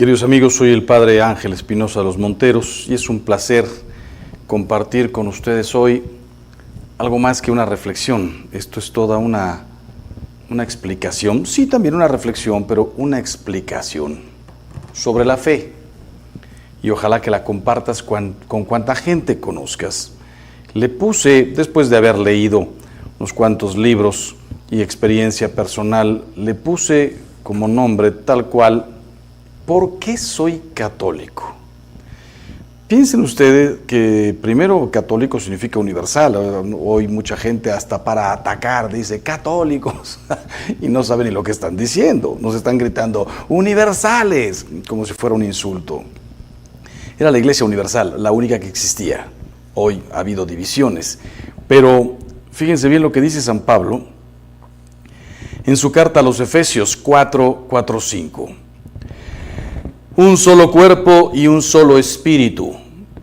Queridos amigos, soy el Padre Ángel Espinosa de los Monteros y es un placer compartir con ustedes hoy algo más que una reflexión. Esto es toda una explicación, sí, también una reflexión, pero una explicación sobre la fe. Y ojalá que la compartas con cuanta gente conozcas. Le puse, después de haber leído unos cuantos libros y experiencia personal, le puse como nombre tal cual: ¿por qué soy católico? Piensen ustedes que primero católico significa universal. Hoy mucha gente hasta para atacar dice católicos y no saben ni lo que están diciendo. Nos están gritando universales como si fuera un insulto. Era la Iglesia universal, la única que existía. Hoy ha habido divisiones, pero fíjense bien lo que dice San Pablo en su carta a los Efesios 4:5. Un solo cuerpo y un solo espíritu,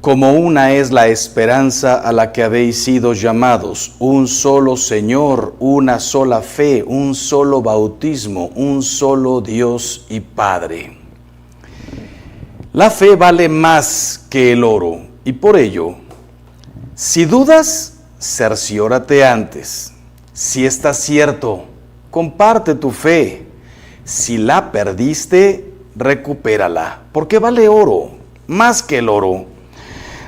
como una es la esperanza a la que habéis sido llamados, un solo Señor, una sola fe, un solo bautismo, un solo Dios y Padre. La fe vale más que el oro, y por ello, si dudas, cerciórate antes. Si está cierto, comparte tu fe. Si la perdiste, recupérala, porque vale oro, más que el oro.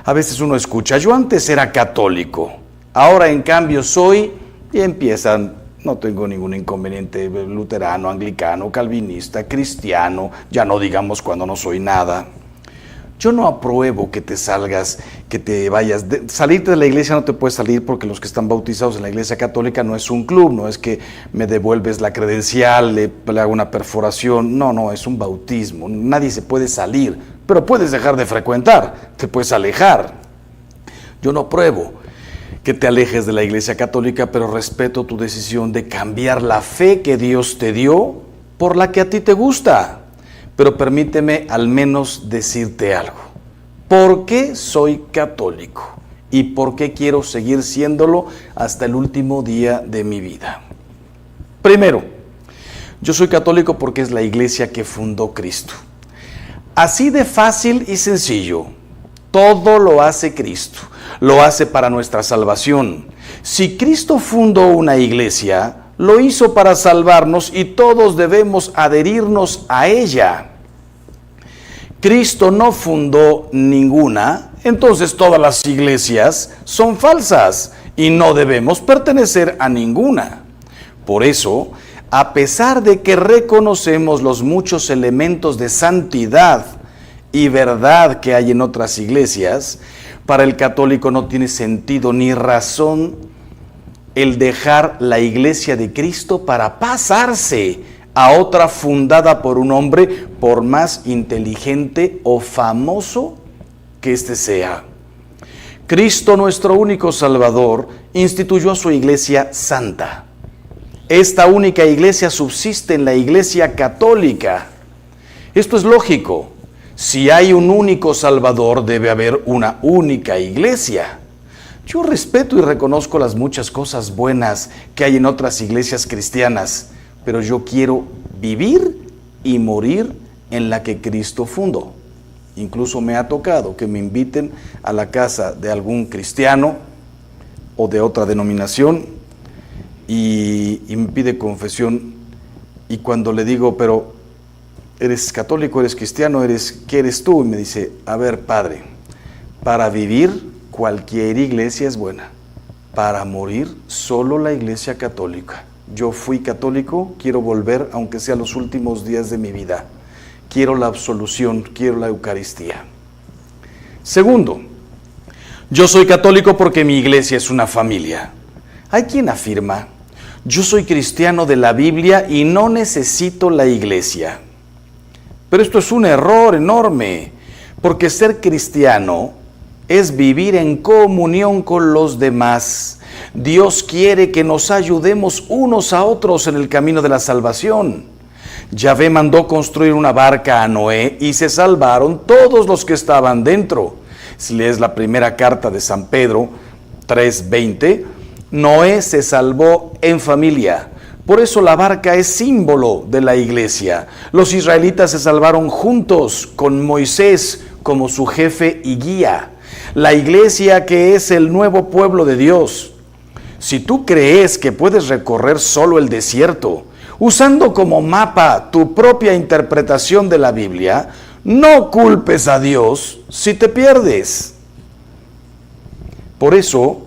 A veces uno escucha, yo antes era católico, ahora en cambio soy, y empiezan, no tengo ningún inconveniente, luterano, anglicano, calvinista, cristiano, ya no digamos cuando no soy nada. Yo no apruebo que te salgas, que te vayas. Salirte de la iglesia no te puedes salir porque los que están bautizados en la iglesia católica no es un club, no es que me devuelves la credencial, le hago una perforación. No, es un bautismo. Nadie se puede salir, pero puedes dejar de frecuentar, te puedes alejar. Yo no apruebo que te alejes de la iglesia católica, pero respeto tu decisión de cambiar la fe que Dios te dio por la que a ti te gusta. Pero permíteme al menos decirte algo. ¿Por qué soy católico? ¿Y por qué quiero seguir siéndolo hasta el último día de mi vida? Primero, yo soy católico porque es la iglesia que fundó Cristo. Así de fácil y sencillo. Todo lo hace Cristo. Lo hace para nuestra salvación. Si Cristo fundó una iglesia, lo hizo para salvarnos y todos debemos adherirnos a ella. Cristo no fundó ninguna, entonces todas las iglesias son falsas y no debemos pertenecer a ninguna. Por eso, a pesar de que reconocemos los muchos elementos de santidad y verdad que hay en otras iglesias, para el católico no tiene sentido ni razón el dejar la iglesia de Cristo para pasarse a otra fundada por un hombre, por más inteligente o famoso que éste sea. Cristo, nuestro único Salvador, instituyó su iglesia santa. Esta única iglesia subsiste en la iglesia católica. Esto es lógico. Si hay un único Salvador, debe haber una única iglesia. Yo respeto y reconozco las muchas cosas buenas que hay en otras iglesias cristianas, pero yo quiero vivir y morir en la que Cristo fundó. Incluso me ha tocado que me inviten a la casa de algún cristiano o de otra denominación y me pide confesión, y cuando le digo, pero ¿eres católico, eres cristiano, qué eres tú? Y me dice, a ver, padre, para vivir cualquier iglesia es buena, para morir solo la iglesia católica. Yo fui católico, quiero volver, aunque sea los últimos días de mi vida. Quiero la absolución, quiero la Eucaristía. Segundo, yo soy católico porque mi iglesia es una familia. Hay quien afirma, yo soy cristiano de la Biblia y no necesito la iglesia. Pero esto es un error enorme, porque ser cristiano es vivir en comunión con los demás. Dios quiere que nos ayudemos unos a otros en el camino de la salvación. Yahvé mandó construir una barca a Noé y se salvaron todos los que estaban dentro. Si lees la primera carta de San Pedro 3:20, Noé se salvó en familia, Por eso la barca es símbolo de la iglesia. Los israelitas se salvaron juntos con Moisés como su jefe y guía. La iglesia que es el nuevo pueblo de Dios. Si tú crees que puedes recorrer solo el desierto, usando como mapa tu propia interpretación de la Biblia, no culpes a Dios si te pierdes. Por eso,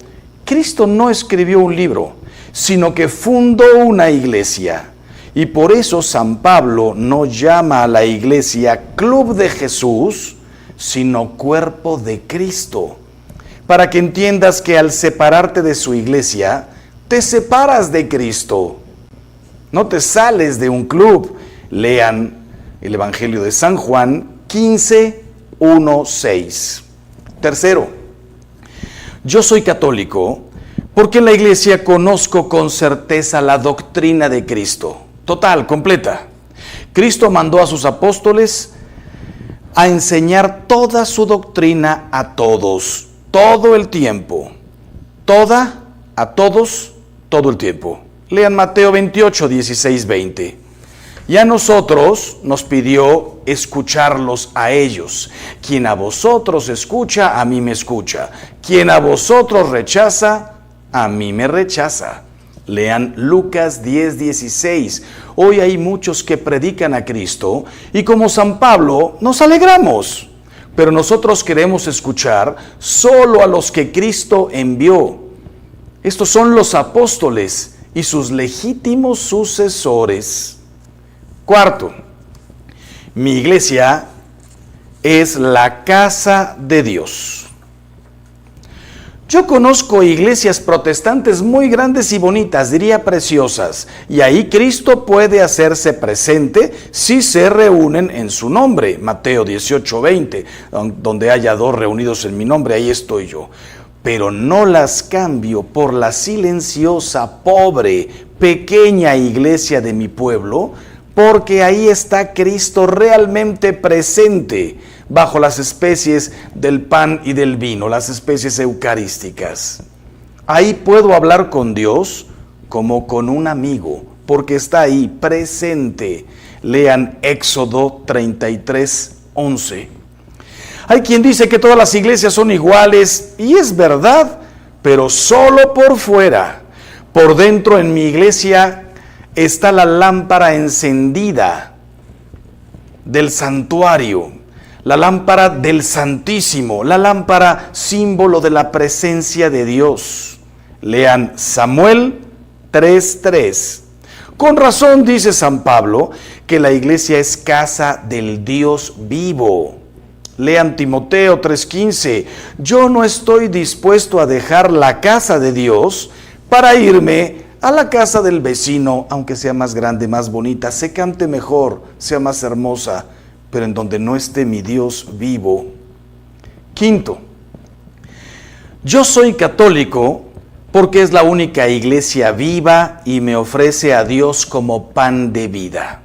Cristo no escribió un libro, sino que fundó una iglesia. Y por eso San Pablo no llama a la iglesia Club de Jesús, sino Cuerpo de Cristo. Para que entiendas que al separarte de su iglesia, te separas de Cristo. No te sales de un club. Lean el Evangelio de San Juan 15, 1, 6. Tercero, yo soy católico porque en la iglesia conozco con certeza la doctrina de Cristo. Total, completa. Cristo mandó a sus apóstoles a enseñar toda su doctrina a todos, todo el tiempo. Toda, a todos, todo el tiempo. Lean Mateo 28, 16, 20. Y a nosotros nos pidió escucharlos a ellos. Quien a vosotros escucha, a mí me escucha. Quien a vosotros rechaza, a mí me rechaza. Lean Lucas 10, 16. Hoy hay muchos que predican a Cristo y como San Pablo nos alegramos. Pero nosotros queremos escuchar solo a los que Cristo envió. Estos son los apóstoles y sus legítimos sucesores. Cuarto, mi iglesia es la casa de Dios. Yo conozco iglesias protestantes muy grandes y bonitas, diría preciosas, y ahí Cristo puede hacerse presente si se reúnen en su nombre. Mateo 18, 20, donde haya dos reunidos en mi nombre, ahí estoy yo. Pero no las cambio por la silenciosa, pobre, pequeña iglesia de mi pueblo, porque ahí está Cristo realmente presente bajo las especies del pan y del vino, las especies eucarísticas. Ahí puedo hablar con Dios como con un amigo, porque está ahí presente. Lean Éxodo 33, 11. Hay quien dice que todas las iglesias son iguales, y es verdad, pero solo por fuera. Por dentro en mi iglesia está la lámpara encendida del santuario, la lámpara del Santísimo, la lámpara símbolo de la presencia de Dios. Lean Samuel 3:3. Con razón dice San Pablo que la iglesia es casa del Dios vivo. Lean Timoteo 3:15. Yo no estoy dispuesto a dejar la casa de Dios para irme a la casa del vecino, aunque sea más grande, más bonita, se cante mejor, sea más hermosa, pero en donde no esté mi Dios vivo. Quinto, yo soy católico porque es la única iglesia viva y me ofrece a Dios como pan de vida.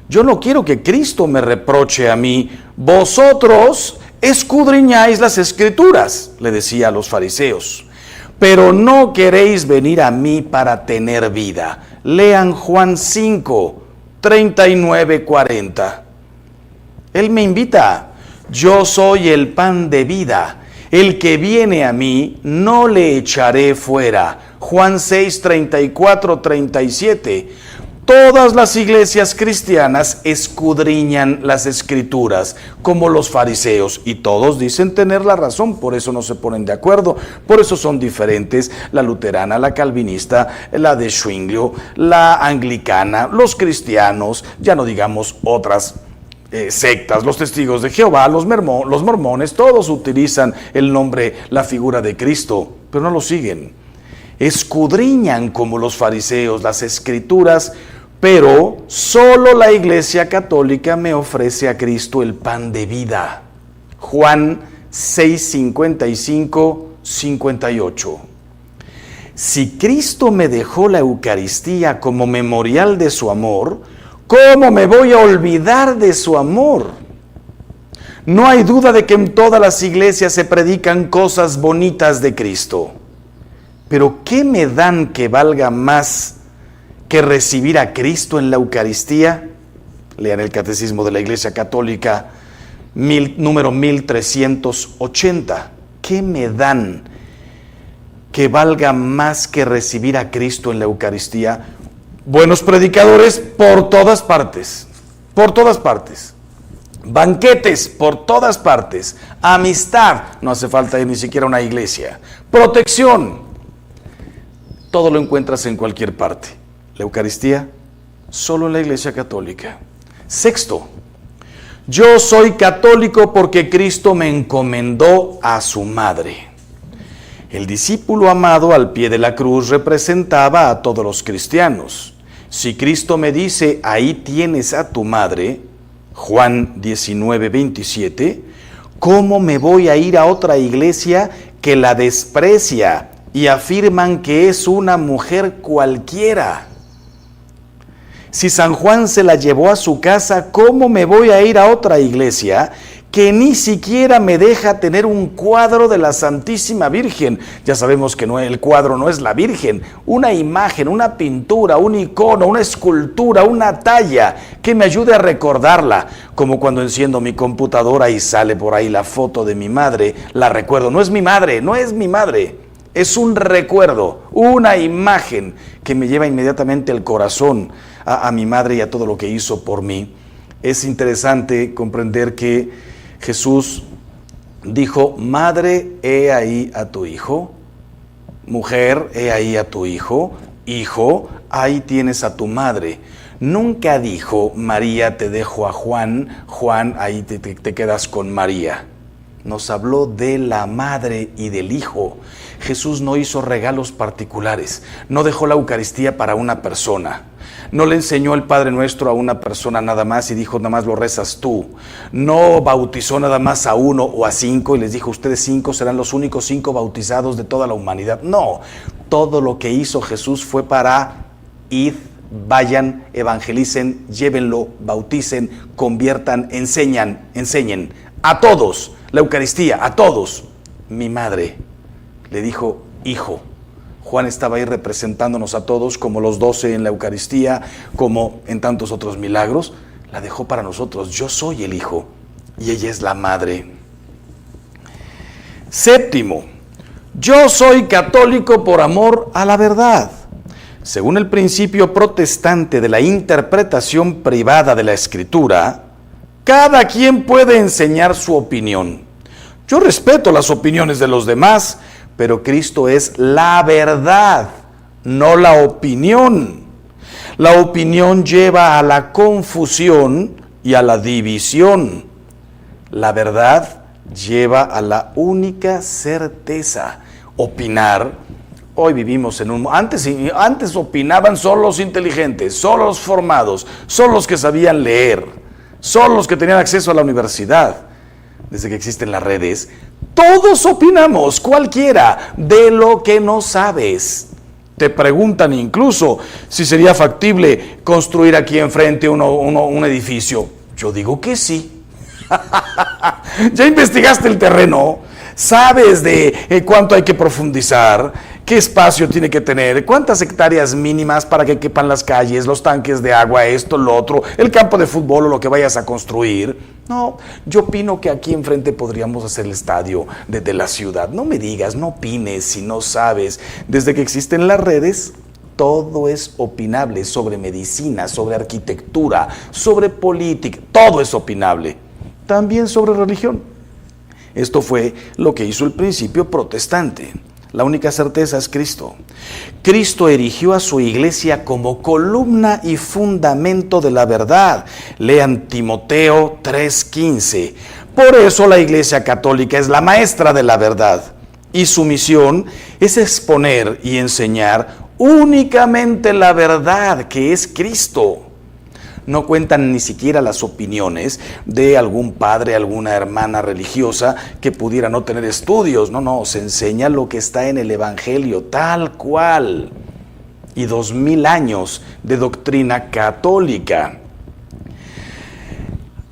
Yo no quiero que Cristo me reproche a mí. Vosotros escudriñáis las Escrituras, le decía a los fariseos, pero no queréis venir a mí para tener vida. Lean Juan 5, 39, 40. Él me invita. Yo soy el pan de vida. El que viene a mí, no le echaré fuera. Juan 6, 34, 37. Todas las iglesias cristianas escudriñan las Escrituras, como los fariseos, y todos dicen tener la razón, por eso no se ponen de acuerdo, por eso son diferentes, la luterana, la calvinista, la de Zwinglio, la anglicana, los cristianos, ya no digamos otras sectas, los testigos de Jehová, los mormones, todos utilizan el nombre, la figura de Cristo, pero no lo siguen. Escudriñan como los fariseos las Escrituras, pero solo la Iglesia Católica me ofrece a Cristo el pan de vida. Juan 6, 55, 58. Si Cristo me dejó la Eucaristía como memorial de su amor, ¿cómo me voy a olvidar de su amor? No hay duda de que en todas las iglesias se predican cosas bonitas de Cristo. Pero ¿qué me dan que valga más que recibir a Cristo en la Eucaristía? Lean el Catecismo de la Iglesia Católica, número 1380. ¿Qué me dan que valga más que recibir a Cristo en la Eucaristía? Buenos predicadores por todas partes, por todas partes. Banquetes por todas partes. Amistad, no hace falta ir ni siquiera a una iglesia. Protección, todo lo encuentras en cualquier parte. La Eucaristía, solo en la Iglesia Católica. Sexto, yo soy católico porque Cristo me encomendó a su madre. El discípulo amado al pie de la cruz representaba a todos los cristianos. Si Cristo me dice, ahí tienes a tu madre, Juan 19:27, ¿cómo me voy a ir a otra iglesia que la desprecia y afirman que es una mujer cualquiera? Si San Juan se la llevó a su casa, ¿cómo me voy a ir a otra iglesia que ni siquiera me deja tener un cuadro de la Santísima Virgen? Ya sabemos que el cuadro no es la Virgen, una imagen, una pintura, un icono, una escultura, una talla que me ayude a recordarla, como cuando enciendo mi computadora y sale por ahí la foto de mi madre, la recuerdo. No es mi madre, no es mi madre, es un recuerdo, una imagen que me lleva inmediatamente el corazón a mi madre y a todo lo que hizo por mí. Es interesante comprender que Jesús dijo, madre, he ahí a tu hijo, mujer, he ahí a tu hijo, hijo, ahí tienes a tu madre. Nunca dijo, María, te dejo a Juan, Juan, ahí te quedas con María. Nos habló de la madre y del hijo. Jesús no hizo regalos particulares, no dejó la Eucaristía para una persona. No le enseñó el Padre Nuestro a una persona nada más y dijo, nada más lo rezas tú. No bautizó nada más a 1 o a 5 y les dijo, ustedes 5 serán los únicos 5 bautizados de toda la humanidad. No, todo lo que hizo Jesús fue para id, vayan, evangelicen, llévenlo, bauticen, conviertan, enseñen a todos la Eucaristía, a todos. Mi madre le dijo, hijo. Juan estaba ahí representándonos a todos, como los 12 en la Eucaristía, como en tantos otros milagros. La dejó para nosotros. Yo soy el hijo y ella es la madre. Séptimo, yo soy católico por amor a la verdad. Según el principio protestante de la interpretación privada de la Escritura, cada quien puede enseñar su opinión. Yo respeto las opiniones de los demás, pero Cristo es la verdad, no la opinión. La opinión lleva a la confusión y a la división. La verdad lleva a la única certeza. Opinar, hoy vivimos en un... Antes opinaban solo los inteligentes, solo los formados, solo los que sabían leer, solo los que tenían acceso a la universidad. Desde que existen las redes, todos opinamos, cualquiera, de lo que no sabes. Te preguntan incluso si sería factible construir aquí enfrente un edificio. Yo digo que sí. ¿Ya investigaste el terreno? ¿Sabes de cuánto hay que profundizar? ¿Qué espacio tiene que tener? ¿Cuántas hectáreas mínimas para que quepan las calles, los tanques de agua, esto, lo otro, el campo de fútbol o lo que vayas a construir? No, yo opino que aquí enfrente podríamos hacer el estadio de la ciudad. No me digas, no opines si no sabes. Desde que existen las redes, todo es opinable, sobre medicina, sobre arquitectura, sobre política, todo es opinable. También sobre religión. Esto fue lo que hizo el principio protestante. La única certeza es Cristo. Cristo erigió a su iglesia como columna y fundamento de la verdad. Lean Timoteo 3:15. Por eso la Iglesia Católica es la maestra de la verdad. Y su misión es exponer y enseñar únicamente la verdad, que es Cristo. No cuentan ni siquiera las opiniones de algún padre, alguna hermana religiosa que pudiera no tener estudios. No, se enseña lo que está en el Evangelio, tal cual. Y 2000 años de doctrina católica.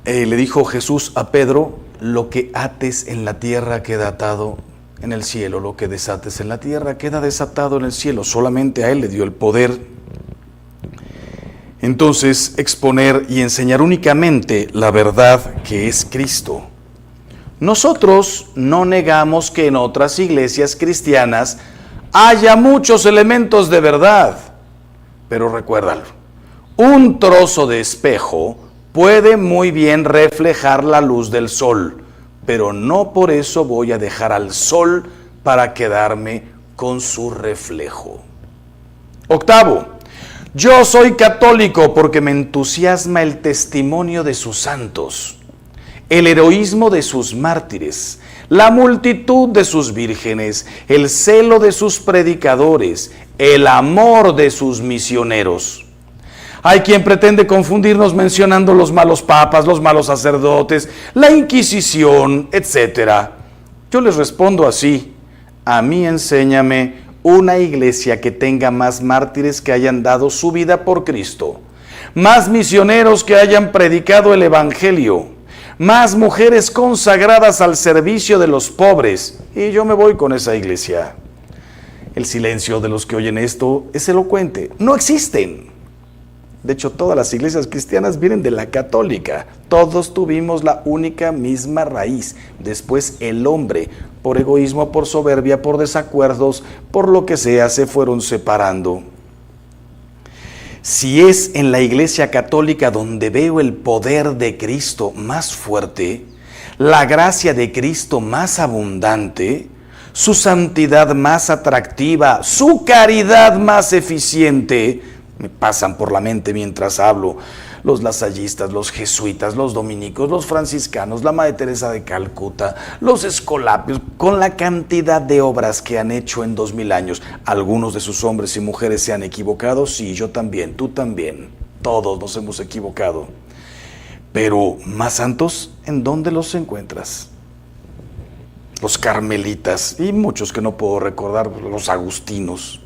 Le dijo Jesús a Pedro, lo que ates en la tierra queda atado en el cielo, lo que desates en la tierra queda desatado en el cielo. Solamente a él le dio el poder. entonces exponer y enseñar únicamente la verdad que es Cristo. Nosotros no negamos que en otras iglesias cristianas haya muchos elementos de verdad, pero recuérdalo, un trozo de espejo puede muy bien reflejar la luz del sol, pero no por eso voy a dejar al sol para quedarme con su reflejo. Octavo, yo soy católico porque me entusiasma el testimonio de sus santos, el heroísmo de sus mártires, la multitud de sus vírgenes, el celo de sus predicadores, el amor de sus misioneros. Hay quien pretende confundirnos mencionando los malos papas, los malos sacerdotes, la Inquisición, etc. Yo les respondo así: a mí enséñame una iglesia que tenga más mártires que hayan dado su vida por Cristo, más misioneros que hayan predicado el Evangelio, más mujeres consagradas al servicio de los pobres, y yo me voy con esa iglesia. El silencio de los que oyen esto es elocuente. No existen. De hecho, todas las iglesias cristianas vienen de la católica. Todos tuvimos la única misma raíz. Después el hombre, por egoísmo, por soberbia, por desacuerdos, por lo que sea, se fueron separando. Si es en la iglesia católica donde veo el poder de Cristo más fuerte, la gracia de Cristo más abundante, su santidad más atractiva, su caridad más eficiente, me pasan por la mente mientras hablo los lasallistas, los jesuitas, los dominicos, los franciscanos, la Madre Teresa de Calcuta, los escolapios, con la cantidad de obras que han hecho en 2000 años. Algunos de sus hombres y mujeres se han equivocado, sí, yo también, tú también, todos nos hemos equivocado. Pero más santos, ¿en dónde los encuentras? Los carmelitas y muchos que no puedo recordar, los agustinos.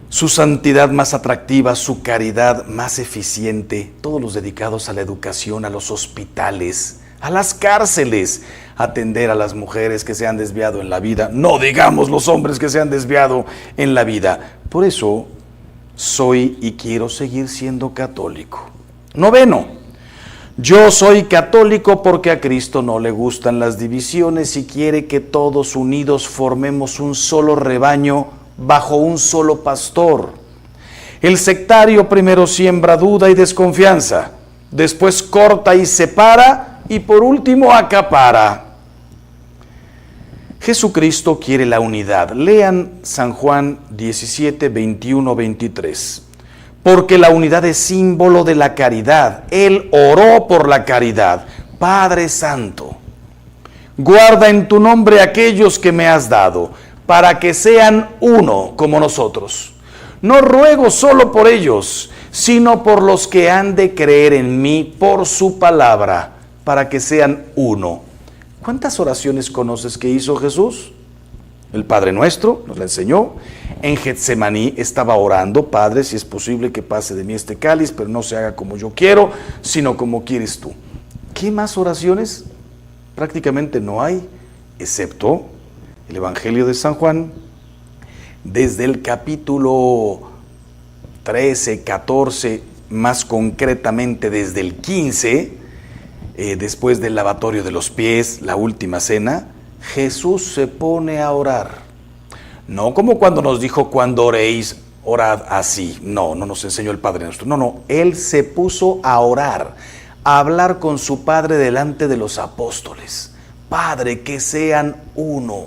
Su santidad más atractiva, su caridad más eficiente, todos los dedicados a la educación, a los hospitales, a las cárceles, atender a las mujeres que se han desviado en la vida, no digamos los hombres que se han desviado en la vida. Por eso soy y quiero seguir siendo católico. Noveno, yo soy católico porque a Cristo no le gustan las divisiones y quiere que todos unidos formemos un solo rebaño bajo un solo pastor. El sectario primero siembra duda y desconfianza, después corta y separa y por último acapara. Jesucristo quiere la unidad. Lean San Juan 17, 21, 23. Porque la unidad es símbolo de la caridad. Él oró por la caridad. Padre Santo, guarda en tu nombre a aquellos que me has dado, para que sean uno como nosotros. No ruego solo por ellos, sino por los que han de creer en mí por su palabra, para que sean uno. ¿Cuántas oraciones conoces que hizo Jesús? El Padre Nuestro nos la enseñó. En Getsemaní estaba orando: Padre, si es posible que pase de mí este cáliz, pero no se haga como yo quiero, sino como quieres tú. ¿Qué más oraciones? Prácticamente no hay, excepto el Evangelio de San Juan, desde el capítulo 13, 14, más concretamente desde el 15, después del lavatorio de los pies, la última cena, Jesús se pone a orar. No como cuando nos dijo: cuando oréis, orad así. No nos enseñó el Padre Nuestro. No, Él se puso a orar, a hablar con su Padre delante de los apóstoles. Padre, que sean uno,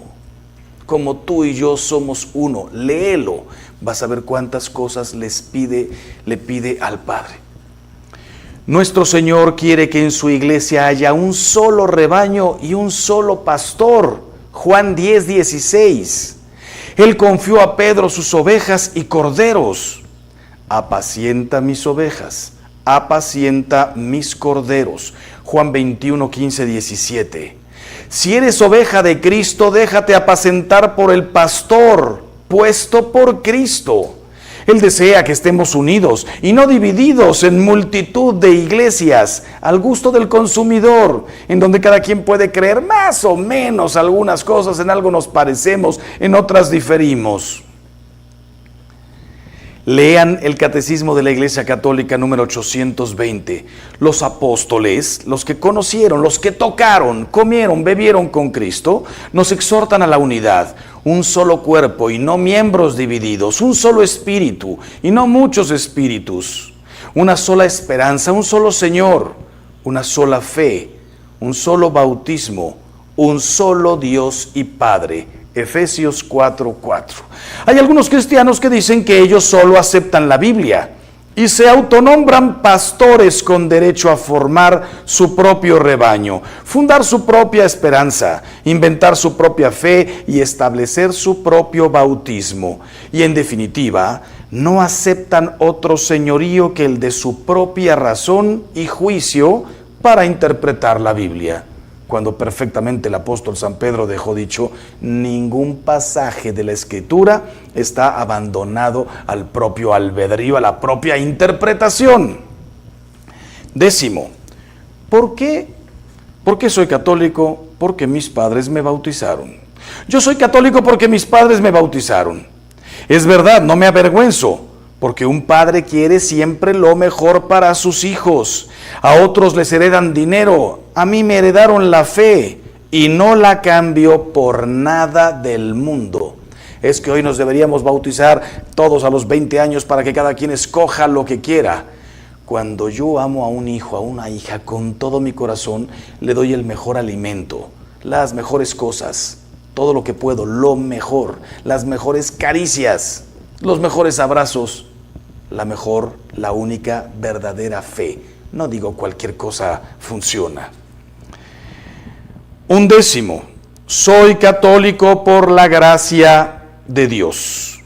como tú y yo somos uno. Léelo, vas a ver cuántas cosas le pide al Padre. Nuestro Señor quiere que en su iglesia haya un solo rebaño y un solo pastor. Juan 10, 16. Él confió a Pedro sus ovejas y corderos. Apacienta mis ovejas, apacienta mis corderos. Juan 21, 15, 17. Si eres oveja de Cristo, déjate apacentar por el pastor puesto por Cristo. Él desea que estemos unidos y no divididos en multitud de iglesias al gusto del consumidor, en donde cada quien puede creer más o menos algunas cosas. En algo nos parecemos, en otras diferimos. Lean el Catecismo de la Iglesia Católica número 820. Los apóstoles, los que conocieron, los que tocaron, comieron, bebieron con Cristo, nos exhortan a la unidad. Un solo cuerpo y no miembros divididos, un solo espíritu y no muchos espíritus, una sola esperanza, un solo Señor, una sola fe, un solo bautismo, un solo Dios y Padre. Efesios 4:4. Hay algunos cristianos que dicen que ellos solo aceptan la Biblia y se autonombran pastores con derecho a formar su propio rebaño, fundar su propia esperanza, inventar su propia fe y establecer su propio bautismo. Y en definitiva, no aceptan otro señorío que el de su propia razón y juicio para interpretar la Biblia. Cuando perfectamente el apóstol San Pedro dejó dicho, ningún pasaje de la Escritura está abandonado al propio albedrío, a la propia interpretación. 10. ¿Por qué? ¿Por qué soy católico? Porque mis padres me bautizaron. Yo soy católico porque mis padres me bautizaron. Es verdad, no me avergüenzo, porque un padre quiere siempre lo mejor para sus hijos. A otros les heredan dinero, a mí me heredaron la fe y no la cambio por nada del mundo. Es que hoy nos deberíamos bautizar todos a los 20 años para que cada quien escoja lo que quiera. Cuando yo amo a un hijo, a una hija con todo mi corazón, le doy el mejor alimento, las mejores cosas, todo lo que puedo, lo mejor, las mejores caricias, los mejores abrazos, la mejor, la única, verdadera fe. No digo cualquier cosa funciona. 11. Soy católico por la gracia de Dios.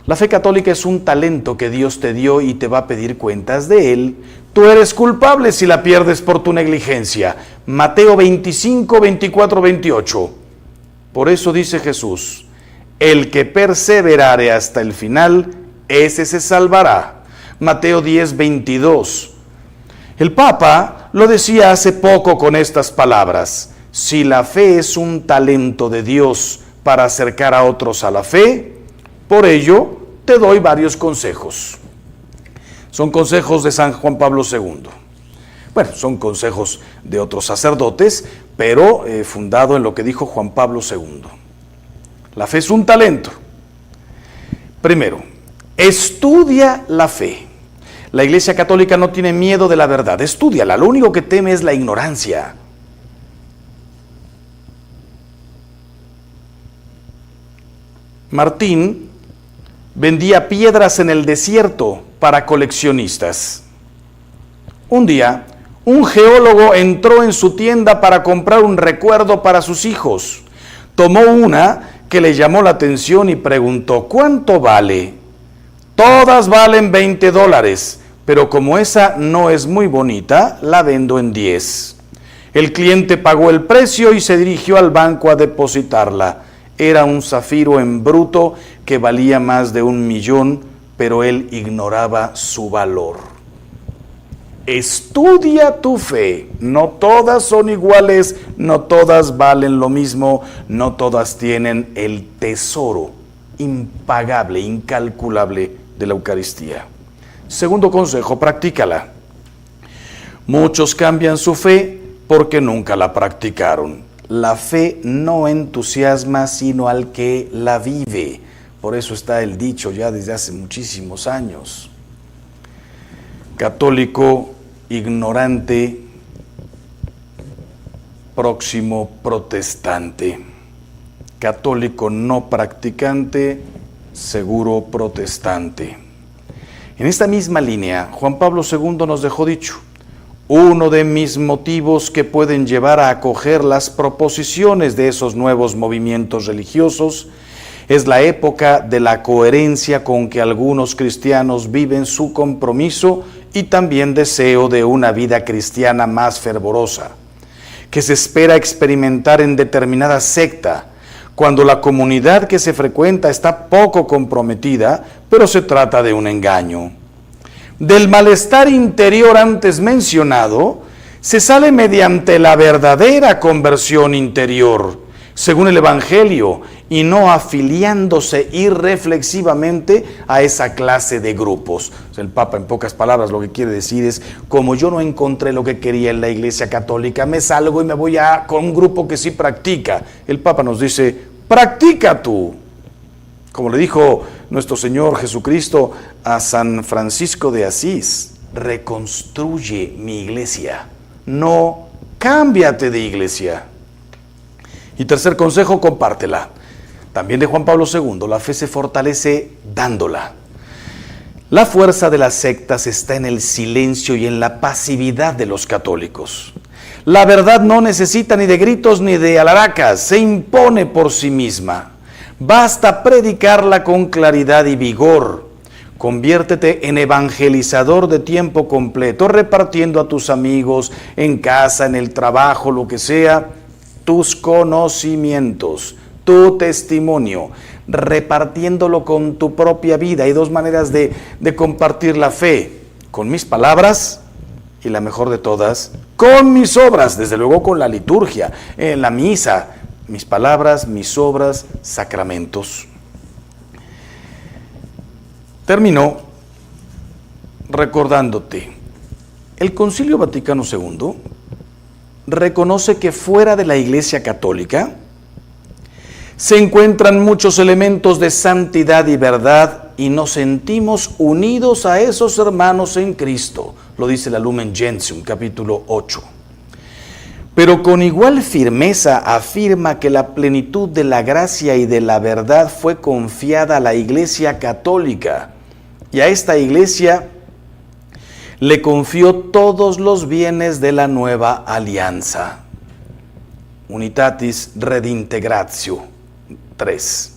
La fe católica es un talento que Dios te dio y te va a pedir cuentas de él. Tú eres culpable si la pierdes por tu negligencia. Mateo 25, 24, 28. Por eso dice Jesús, el que perseverare hasta el final, ese se salvará. Mateo 10, 22. El Papa lo decía hace poco con estas palabras, si la fe es un talento de Dios para acercar a otros a la fe, por ello te doy varios consejos. Son consejos de San Juan Pablo II. Bueno, son consejos de otros sacerdotes, pero fundado en lo que dijo Juan Pablo II. La fe es un talento. Primero, estudia la fe. La Iglesia Católica no tiene miedo de la verdad, estúdiala, lo único que teme es la ignorancia. Martín vendía piedras en el desierto para coleccionistas. Un día, un geólogo entró en su tienda para comprar un recuerdo para sus hijos. Tomó una que le llamó la atención y preguntó, ¿cuánto vale? Todas valen $20, pero como esa no es muy bonita, la vendo en 10. El cliente pagó el precio y se dirigió al banco a depositarla. Era un zafiro en bruto que valía más de $1 millón, pero él ignoraba su valor. Estudia tu fe. No todas son iguales, no todas valen lo mismo, no todas tienen el tesoro impagable, incalculable de la Eucaristía. Segundo consejo, practícala. Muchos cambian su fe porque nunca la practicaron. La fe no entusiasma sino al que la vive. Por eso está el dicho ya desde hace muchísimos años. Católico ignorante, próximo protestante. Católico no practicante, seguro protestante. En esta misma línea, Juan Pablo II nos dejó dicho, uno de mis motivos que pueden llevar a acoger las proposiciones de esos nuevos movimientos religiosos es la época de la coherencia con que algunos cristianos viven su compromiso y también deseo de una vida cristiana más fervorosa, que se espera experimentar en determinada secta, cuando la comunidad que se frecuenta está poco comprometida, pero se trata de un engaño. Del malestar interior antes mencionado, se sale mediante la verdadera conversión interior, según el Evangelio, y no afiliándose irreflexivamente a esa clase de grupos. O sea, el Papa, en pocas palabras, lo que quiere decir es, como yo no encontré lo que quería en la Iglesia Católica, me salgo y me voy con un grupo que sí practica. El Papa nos dice, practica tú. Como le dijo nuestro Señor Jesucristo a San Francisco de Asís, reconstruye mi iglesia, no cámbiate de iglesia. Y tercer consejo, compártela. También de Juan Pablo II, la fe se fortalece dándola. La fuerza de las sectas está en el silencio y en la pasividad de los católicos. La verdad no necesita ni de gritos ni de alaracas, se impone por sí misma. Basta predicarla con claridad y vigor. Conviértete en evangelizador de tiempo completo, repartiendo a tus amigos, en casa, en el trabajo, lo que sea, tus conocimientos, tu testimonio, repartiéndolo con tu propia vida. Hay dos maneras de compartir la fe: con mis palabras y, la mejor de todas, con mis obras, desde luego con la liturgia, en la misa, mis palabras, mis obras, sacramentos. Termino recordándote, el Concilio Vaticano II reconoce que fuera de la Iglesia Católica se encuentran muchos elementos de santidad y verdad y nos sentimos unidos a esos hermanos en Cristo, lo dice la Lumen Gentium, capítulo 8. Pero con igual firmeza afirma que la plenitud de la gracia y de la verdad fue confiada a la Iglesia Católica, y a esta Iglesia le confió todos los bienes de la nueva alianza. Unitatis Redintegratio 3.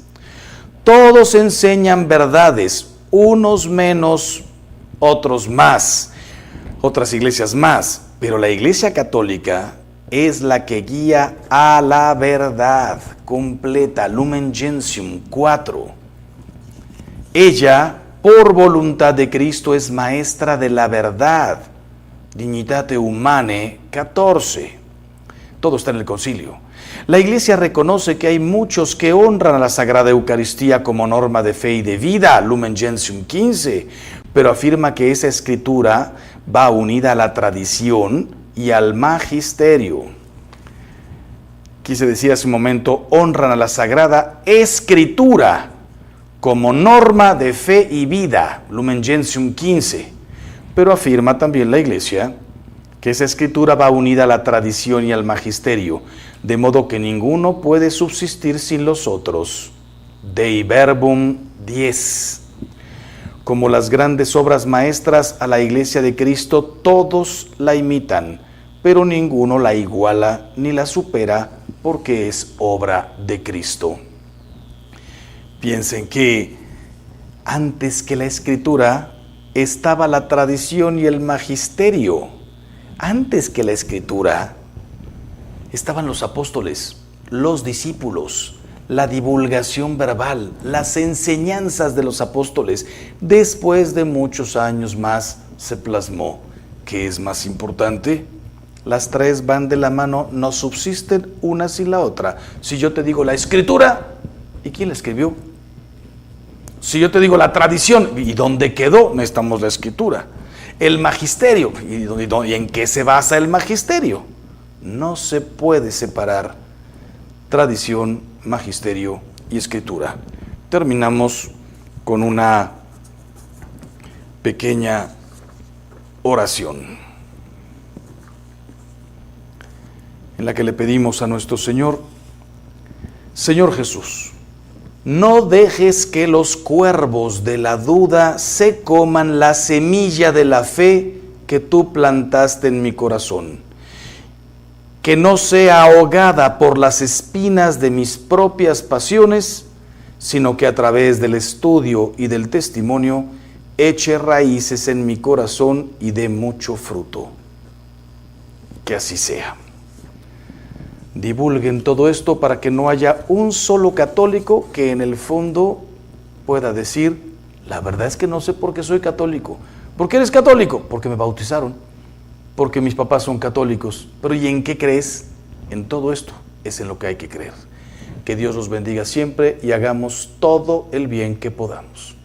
Todos enseñan verdades, unos menos, otros más, otras iglesias más, pero la Iglesia Católica es la que guía a la verdad completa. Lumen Gentium 4. Ella, por voluntad de Cristo, es maestra de la verdad. Dignitate Humanae 14. Todo está en el concilio. La Iglesia reconoce que hay muchos que honran a la Sagrada Eucaristía como norma de fe y de vida, Lumen Gentium 15, pero afirma que esa escritura va unida a la tradición y al magisterio. Quise decir hace un momento, honran a la Sagrada Escritura como norma de fe y vida, Lumen Gentium 15, pero afirma también la Iglesia que esa escritura va unida a la tradición y al magisterio, de modo que ninguno puede subsistir sin los otros. Dei Verbum 10. Como las grandes obras maestras a la Iglesia de Cristo, todos la imitan, pero ninguno la iguala ni la supera porque es obra de Cristo. Piensen que antes que la Escritura estaba la tradición y el magisterio. Antes que la Escritura estaban los apóstoles, los discípulos, la divulgación verbal, las enseñanzas de los apóstoles. Después de muchos años más se plasmó. ¿Qué es más importante? Las tres van de la mano, no subsisten una sin la otra. Si yo te digo la Escritura, ¿y quién la escribió? Si yo te digo la tradición, ¿y dónde quedó? Necesitamos la Escritura. El magisterio, ¿y en qué se basa el magisterio? No se puede separar tradición, magisterio y Escritura. Terminamos con una pequeña oración en la que le pedimos a nuestro Señor: Señor Jesús, no dejes que los cuervos de la duda se coman la semilla de la fe que tú plantaste en mi corazón, que no sea ahogada por las espinas de mis propias pasiones, sino que a través del estudio y del testimonio eche raíces en mi corazón y dé mucho fruto. Que así sea. Divulguen todo esto para que no haya un solo católico que en el fondo pueda decir: la verdad es que no sé por qué soy católico. ¿Por qué eres católico? Porque me bautizaron, porque mis papás son católicos. Pero ¿y en qué crees? En todo esto es en lo que hay que creer. Que Dios los bendiga siempre y hagamos todo el bien que podamos.